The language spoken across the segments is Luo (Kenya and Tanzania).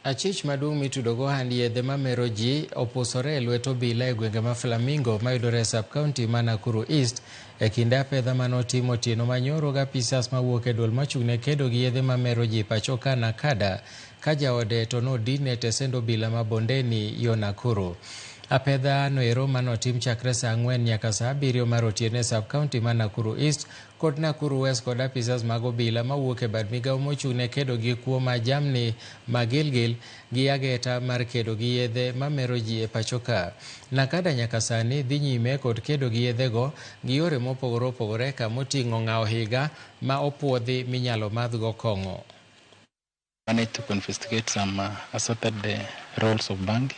Achich maduong' mitudo go hand yedhe ma mero ji opusore e lwet obila e gwenge ma Flamingo mayudore e sub-county ma Nakuru East e kinde apedha manotimo otieno manyoro ga apisas mawuok e duol machung'ne kedo gi yedhe ma mero ji pacho ka Nakada ka jaode to nodine tesend obila ma Bondeni yo Nakuru. Apedha noero manotim chakre saa 4 nyaka saa 7 mar otieno e sub-county ma Nakuru East kod Nakuru West kod apisas mag obila mawuok e bad migao mochung'ne kedo gi kuo ma jamni ma Gilgil gi ageta mar kedo gi yedhe ma mero ji e pacho ka. Nakada nyaka sani dhi nyime kod kedo gi yedhe go gi yore mopogore opogore kamoting'o ng'awo higa ma opuodhi minyalo madhgo kong'o. Managed to confiscate some assorted rolls of bang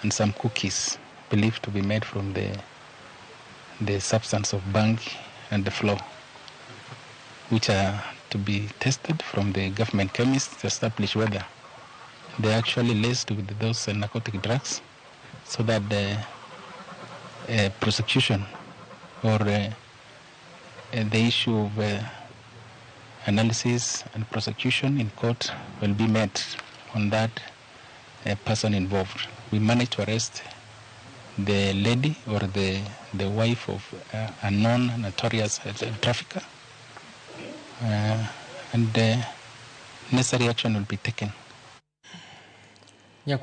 and some cookies believed to be made from the substance of bang and the flour, which are to be tested from the government chemists to establish whether they're actually laced with those narcotic drugs, so that the prosecution or the issue of analysis and prosecution in court will be made on that person involved. We managed to arrest the lady or the wife of a known notorious trafficker, and necessary action will be taken.